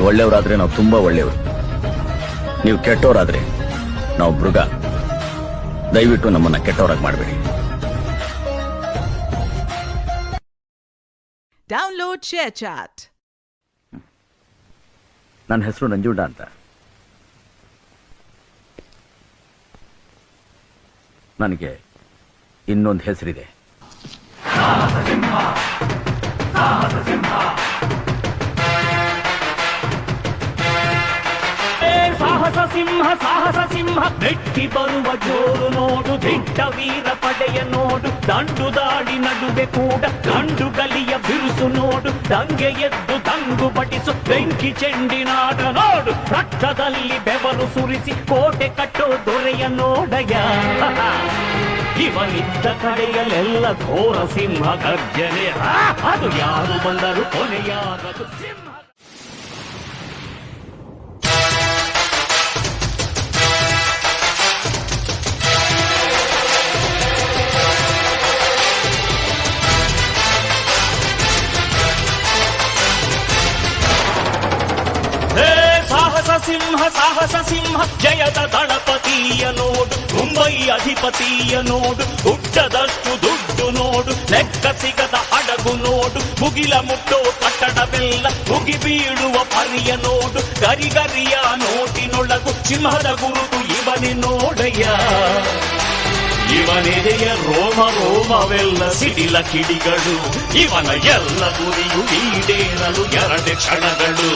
ಒಳ್ಳೆಯವರಾದ್ರೆ ನಾವು ತುಂಬಾ ಒಳ್ಳೆಯವರು, ನೀವು ಕೆಟ್ಟವರಾದ್ರೆ ನಾವು ಮೃಗ. ದಯವಿಟ್ಟು ನಮ್ಮನ್ನ ಕೆಟ್ಟವರಾಗಿ ಮಾಡಬೇಡಿ. Download ShareChat. ನನ್ನ ಹೆಸರು ನಂಜುಂಡ ಅಂತ. ನನಗೆ ಇನ್ನೊಂದು ಹೆಸರಿದೆ. ಸಾಹಸ ಸಿಂಹ ಸಾಹಸ ಸಿಂಹ ಮೆಟ್ಟಿ ಬರುವ ಜೋರು ನೋಡು, ದಿಟ್ಟ ವೀರ ಪಡೆಯ ನೋಡು, ದಂಡು ದಾಡಿ ನಡುವೆ ಕೂಡ ಗಂಡು ಗಲಿಯ ಬಿರುಸು ನೋಡು, ದಂಗೆ ಎದ್ದು ದಂಗು ಬಡಿಸು ಬೆಂಕಿ ಚೆಂಡಿನಾಟ ನೋಡು, ರಕ್ತದಲ್ಲಿ ಬೆವರು ಸುರಿಸಿ ಕೋಟೆ ಕಟ್ಟೋ ದೊರೆಯ ನೋಡಯ. ಇವನಿದ್ದ ಕಡೆಯಲ್ಲೆಲ್ಲ ಘೋರ ಸಿಂಹ ಗರ್ಜನೆ, ಅದು ಯಾರು ಬಂದರು ಕೊನೆಯಾಗದು ಸಿಂಹ. ಸಿಂಹ ಸಾಹಸ ಸಿಂಹ ಜಯದ ದಳಪತಿಯ ನೋಡು, ಮುಂಬೈ ಅಧಿಪತಿಯ ನೋಡು, ಗುಡ್ಡದಷ್ಟು ದುಡ್ಡು ನೋಡು, ಲೆಕ್ಕ ಸಿಗದ ಹಡಗು ನೋಡು, ಮುಗಿಲ ಮುಟ್ಟೋ ಕಟ್ಟಡವೆಲ್ಲ ಮುಗಿ ಬೀಳುವ ಪರಿಯ ನೋಡು, ಗರಿಗರಿಯ ನೋಟಿನೊಳಗು ಸಿಂಹದ ಗುರುತು ಇವನೇ ನೋಡಯ್ಯ. ಇವನೆದೆಯ ರೋಮ ರೋಮವೆಲ್ಲ ಸಿಡಿಲ ಕಿಡಿಗಳು, ಇವನ ಎಲ್ಲ ಗುರಿಯು ಈಡೇರಲು 2 ಕ್ಷಣಗಳು.